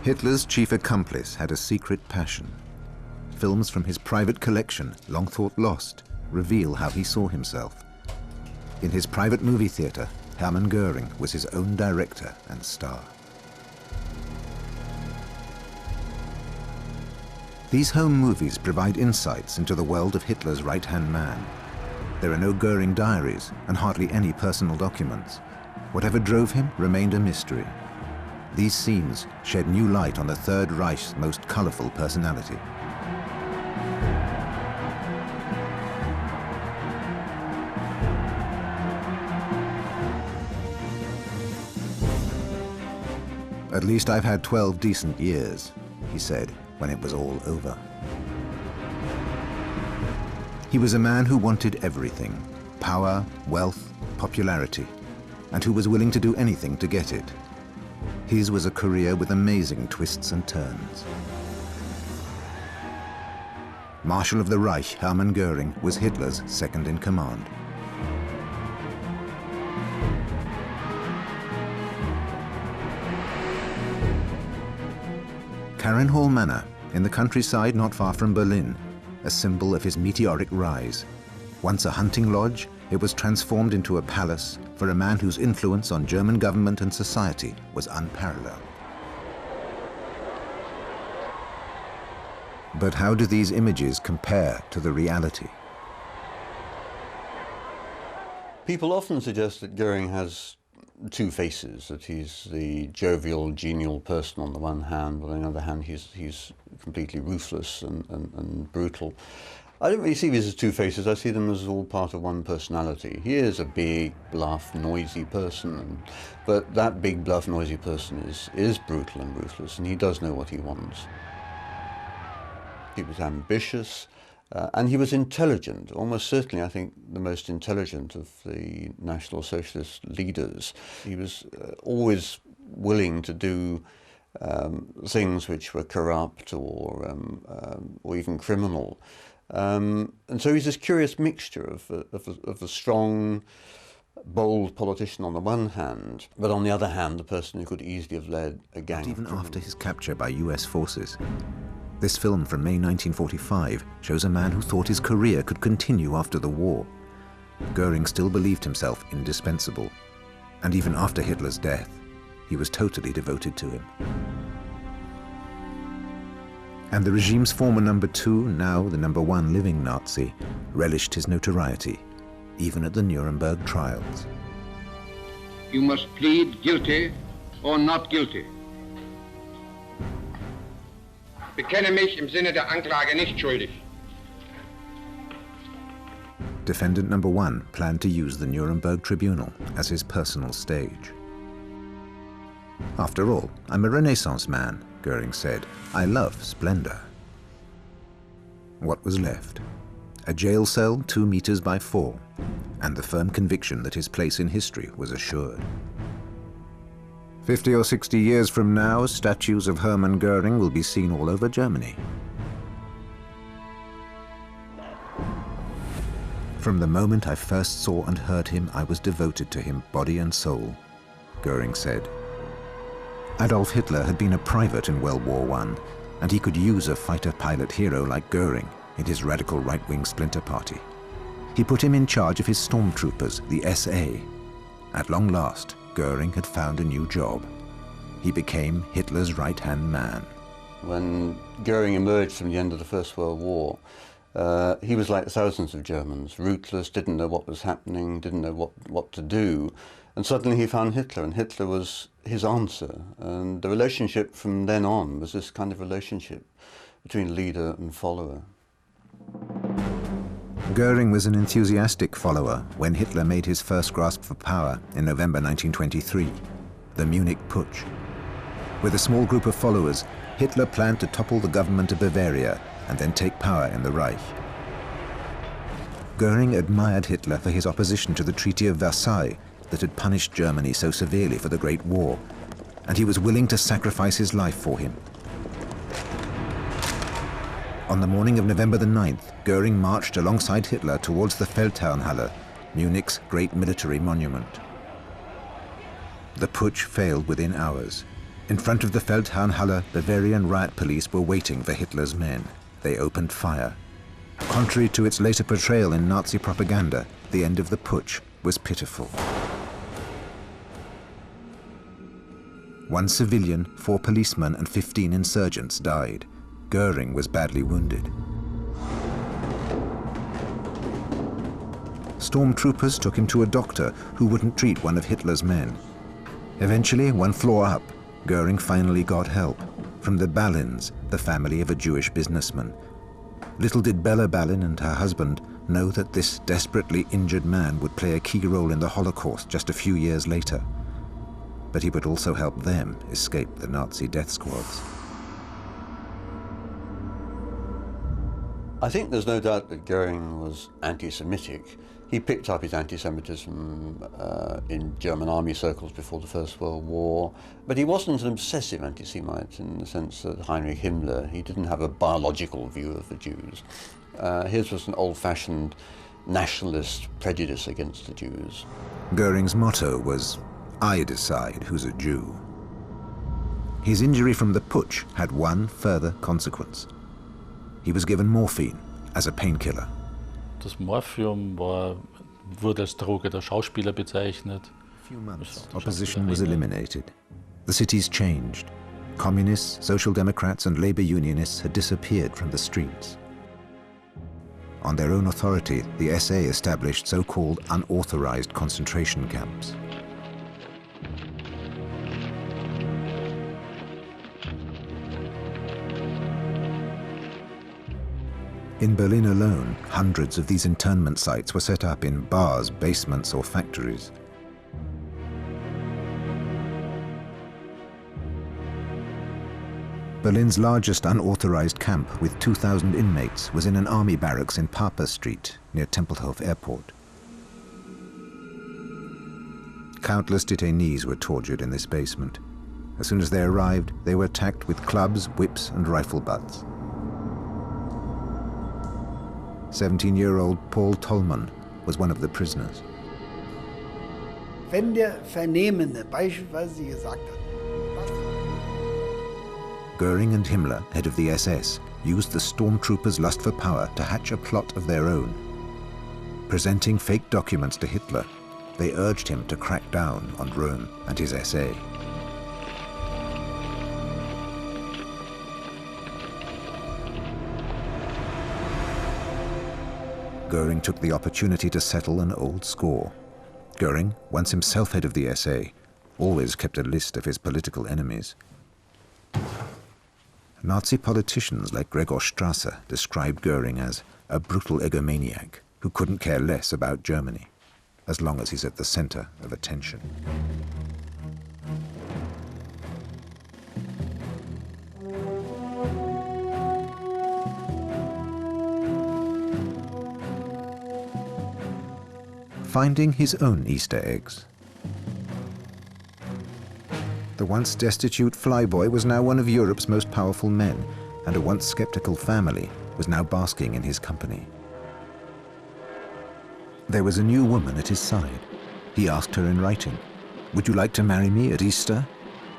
Hitler's chief accomplice had a secret passion. Films from his private collection, long thought lost, reveal how he saw himself. In his private movie theater, Hermann Goring was his own director and star. These home movies provide insights into the world of Hitler's right-hand man. There are no Goring diaries and hardly any personal documents. Whatever drove him remained a mystery. These scenes shed new light on the Third Reich's most colorful personality. "At least I've had 12 decent years," he said when it was all over. He was a man who wanted everything: power, wealth, popularity, and who was willing to do anything to get it. His was a career with amazing twists and turns. Marshal of the Reich, Hermann Goring, was Hitler's second in command. Karenhall Manor, in the countryside not far from Berlin, a symbol of his meteoric rise. Once a hunting lodge, it was transformed into a palace for a man whose influence on German government and society was unparalleled. But how do these images compare to the reality? People often suggest that Goring has two faces, that he's the jovial, genial person on the one hand, but on the other hand he's completely ruthless and brutal. I don't really see these as two faces. I see them as all part of one personality. He is a big, bluff, noisy person, but that big, bluff, noisy person is brutal and ruthless, and he does know what he wants. He was ambitious, and he was intelligent, almost certainly, I think, the most intelligent of the National Socialist leaders. He was always willing to do things which were corrupt or even criminal. And so he's this curious mixture of a strong, bold politician on the one hand, but on the other hand, the person who could easily have led a gang. But even after his capture by US forces, this film from May 1945 shows a man who thought his career could continue after the war. Goring still believed himself indispensable, and even after Hitler's death, he was totally devoted to him. And the regime's former number 2, now the number 1 living Nazi, relished his notoriety, even at the Nuremberg trials. You must plead guilty or not guilty. Bekenne mich im Sinne der Anklage nicht schuldig. Defendant number 1 planned to use the Nuremberg tribunal as his personal stage. "After all, I'm a Renaissance man," Goring said. "I love splendor." What was left? A jail cell 2 meters by 4, and the firm conviction that his place in history was assured. 50 or 60 years from now, statues of Hermann Goring will be seen all over Germany. "From the moment I first saw and heard him, I was devoted to him, body and soul," Goring said. Adolf Hitler had been a private in World War I, and he could use a fighter pilot hero like Goring in his radical right-wing splinter party. He put him in charge of his stormtroopers, the SA. At long last, Goring had found a new job. He became Hitler's right-hand man. When Goring emerged from the end of the First World War, he was like thousands of Germans, rootless, didn't know what was happening, didn't know what to do. And suddenly he found Hitler, and Hitler was his answer. And the relationship from then on was this kind of relationship between leader and follower. Goring was an enthusiastic follower when Hitler made his first grasp for power in November 1923, the Munich Putsch. With a small group of followers, Hitler planned to topple the government of Bavaria and then take power in the Reich. Goring admired Hitler for his opposition to the Treaty of Versailles that had punished Germany so severely for the Great War, and he was willing to sacrifice his life for him. On the morning of November the 9th, Goring marched alongside Hitler towards the Feldherrnhalle, Munich's great military monument. The putsch failed within hours. In front of the Feldherrnhalle, Bavarian riot police were waiting for Hitler's men. They opened fire. Contrary to its later portrayal in Nazi propaganda, the end of the putsch was pitiful. 1 civilian, 4 policemen and 15 insurgents died. Goring was badly wounded. Stormtroopers took him to a doctor who wouldn't treat one of Hitler's men. Eventually, 1 floor up, Goring finally got help from the Ballins, the family of a Jewish businessman. Little did Bella Ballin and her husband know that this desperately injured man would play a key role in the Holocaust just a few years later. But he would also help them escape the Nazi death squads. I think there's no doubt that Goring was anti-Semitic. He picked up his anti-Semitism in German army circles before the First World War, but he wasn't an obsessive anti-Semite in the sense that Heinrich Himmler, he didn't have a biological view of the Jews. His was an old-fashioned nationalist prejudice against the Jews. Goring's motto was, "I decide who's a Jew." His injury from the putsch had one further consequence. He was given morphine as a painkiller. Das Morphium wurde als Droge der Schauspieler bezeichnet. A few months, opposition was eliminated. The cities changed. Communists, Social Democrats and labor unionists had disappeared from the streets. On their own authority, the SA established so-called unauthorized concentration camps. In Berlin alone, hundreds of these internment sites were set up in bars, basements or factories. Berlin's largest unauthorized camp with 2,000 inmates was in an army barracks in Paper Street near Tempelhof Airport. Countless detainees were tortured in this basement. As soon as they arrived, they were attacked with clubs, whips and rifle butts. 17-year-old Paul Tollmann was one of the prisoners. Wenn der Vernehmende beispielsweise gesagt hat, Goring and Himmler, head of the SS, used the stormtroopers' lust for power to hatch a plot of their own. Presenting fake documents to Hitler, they urged him to crack down on Röhm and his SA. Goring took the opportunity to settle an old score. Goring, once himself head of the SA, always kept a list of his political enemies. Nazi politicians like Gregor Strasser described Goring as a brutal egomaniac who couldn't care less about Germany, as long as he's at the center of attention. Finding his own Easter eggs. The once destitute flyboy was now one of Europe's most powerful men, and a once skeptical family was now basking in his company. There was a new woman at his side. He asked her in writing, "Would you like to marry me at Easter?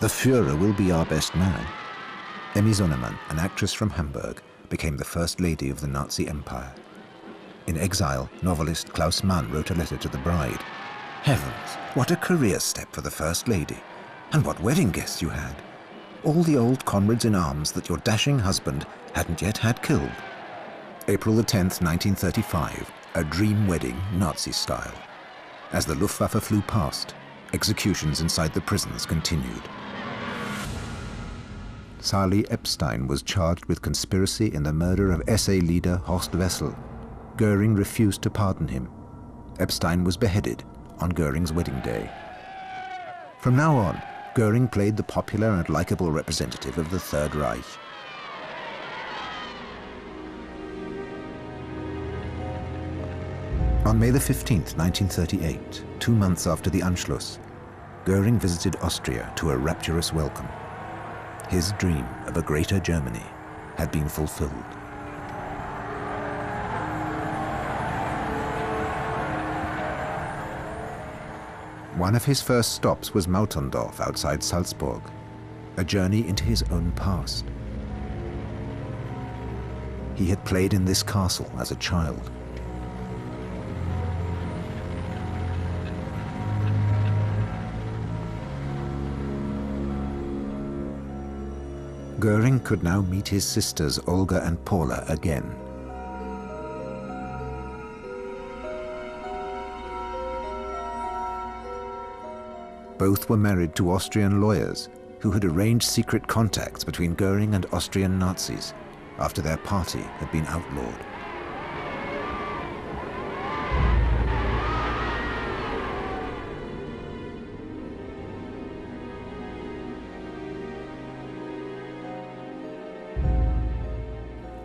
The Führer will be our best man." Emmy Sonnemann, an actress from Hamburg, became the first lady of the Nazi Empire. In exile, novelist Klaus Mann wrote a letter to the bride. "Heavens, what a career step for the First Lady. And what wedding guests you had. All the old comrades in arms that your dashing husband hadn't yet had killed." April the 10th, 1935, a dream wedding, Nazi style. As the Luftwaffe flew past, executions inside the prisons continued. Sali Epstein was charged with conspiracy in the murder of SA leader Horst Wessel. Goring refused to pardon him. Epstein was beheaded on Goring's wedding day. From now on, Goring played the popular and likable representative of the Third Reich. On May the 15th, 1938, 2 months after the Anschluss, Goring visited Austria to a rapturous welcome. His dream of a greater Germany had been fulfilled. One of his first stops was Mautendorf outside Salzburg. a journey into his own past. He had played in this castle as a child. Goring could now meet his sisters Olga and Paula again. Both were married to Austrian lawyers who had arranged secret contacts between Goring and Austrian Nazis after their party had been outlawed.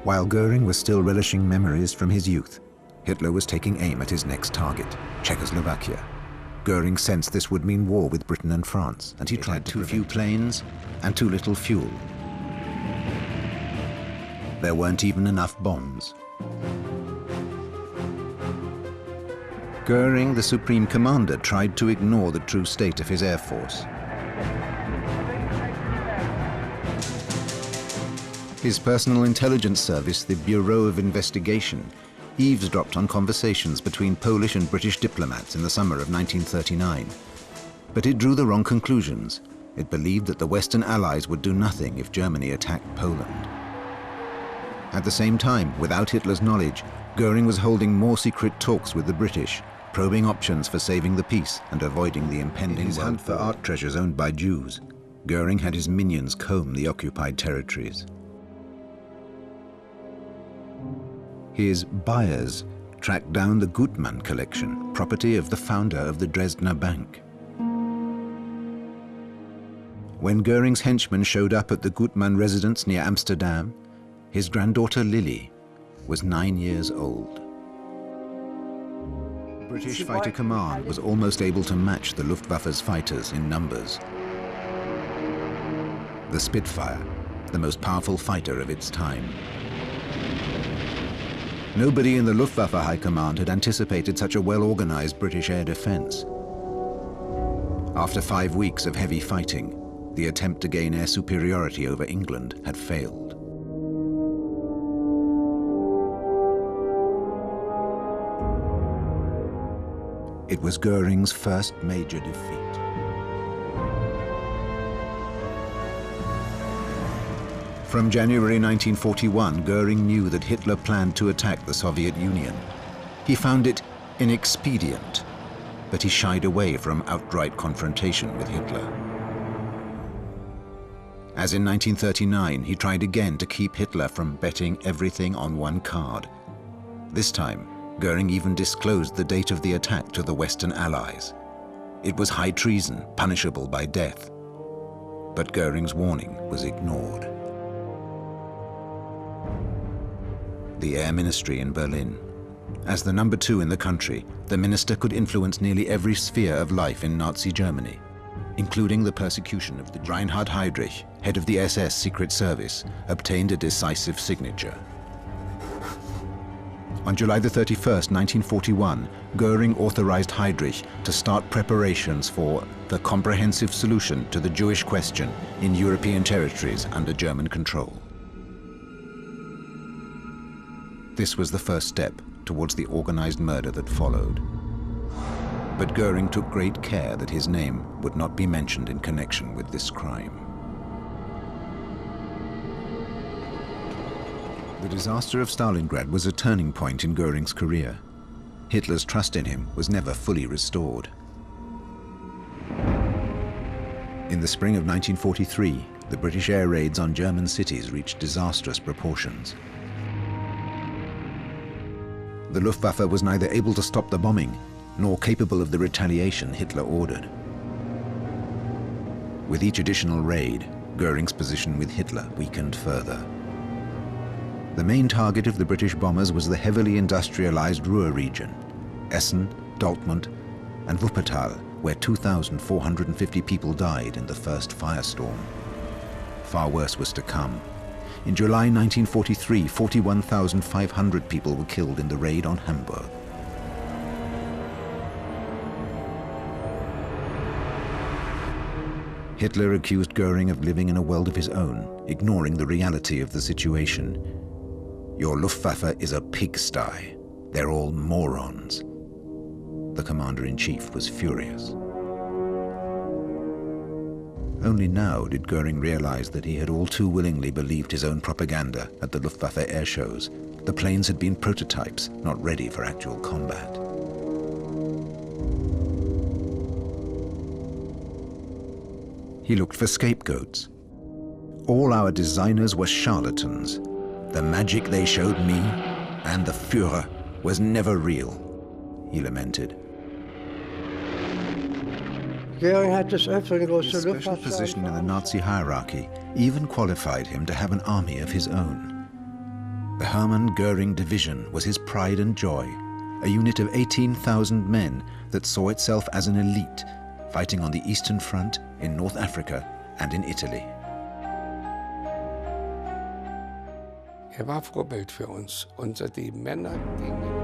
While Goring was still relishing memories from his youth, Hitler was taking aim at his next target, Czechoslovakia. Goring sensed this would mean war with Britain and France, and he tried too few planes and too little fuel. There weren't even enough bombs. Goring, the Supreme Commander, tried to ignore the true state of his air force. His personal intelligence service, the Bureau of Investigation, eavesdropped on conversations between Polish and British diplomats in the summer of 1939. But it drew the wrong conclusions. It believed that the Western Allies would do nothing if Germany attacked Poland. At the same time, without Hitler's knowledge, Goring was holding more secret talks with the British, probing options for saving the peace and avoiding the impending hunt for art treasures owned by Jews. Goring had his minions comb the occupied territories. His buyers tracked down the Gutmann collection, property of the founder of the Dresdner Bank. When Goring's henchmen showed up at the Gutmann residence near Amsterdam, his granddaughter Lily was 9 years old. British Fighter Command was almost able to match the Luftwaffe's fighters in numbers. The Spitfire, the most powerful fighter of its time. Nobody in the Luftwaffe High Command had anticipated such a well-organized British air defense. After 5 weeks of heavy fighting, the attempt to gain air superiority over England had failed. It was Goring's first major defeat. From January 1941, Goring knew that Hitler planned to attack the Soviet Union. He found it inexpedient, but he shied away from outright confrontation with Hitler. As in 1939, he tried again to keep Hitler from betting everything on one card. This time, Goring even disclosed the date of the attack to the Western Allies. It was high treason, punishable by death. But Goring's warning was ignored. The Air Ministry in Berlin. As the number 2 in the country, the minister could influence nearly every sphere of life in Nazi Germany, including the persecution of the Reinhard Heydrich, head of the SS Secret Service, obtained a decisive signature. On July the 31st, 1941, Goring authorized Heydrich to start preparations for the comprehensive solution to the Jewish question in European territories under German control. This was the first step towards the organized murder that followed. But Goring took great care that his name would not be mentioned in connection with this crime. The disaster of Stalingrad was a turning point in Goring's career. Hitler's trust in him was never fully restored. In the spring of 1943, the British air raids on German cities reached disastrous proportions. The Luftwaffe was neither able to stop the bombing nor capable of the retaliation Hitler ordered. With each additional raid, Goring's position with Hitler weakened further. The main target of the British bombers was the heavily industrialized Ruhr region, Essen, Dortmund, and Wuppertal, where 2,450 people died in the first firestorm. Far worse was to come. In July 1943, 41,500 people were killed in the raid on Hamburg. Hitler accused Goring of living in a world of his own, ignoring the reality of the situation. "Your Luftwaffe is a pigsty. They're all morons." The commander-in-chief was furious. Only now did Goring realize that he had all too willingly believed his own propaganda at the Luftwaffe air shows. The planes had been prototypes, not ready for actual combat. He looked for scapegoats. All our designers were charlatans. The magic they showed me and the Führer was never real, he lamented. His special position in the Nazi hierarchy even qualified him to have an army of his own. The Hermann Goring Division was his pride and joy, a unit of 18,000 men that saw itself as an elite, fighting on the Eastern Front, in North Africa and in Italy. War Vorbild für uns. Die Männer gingen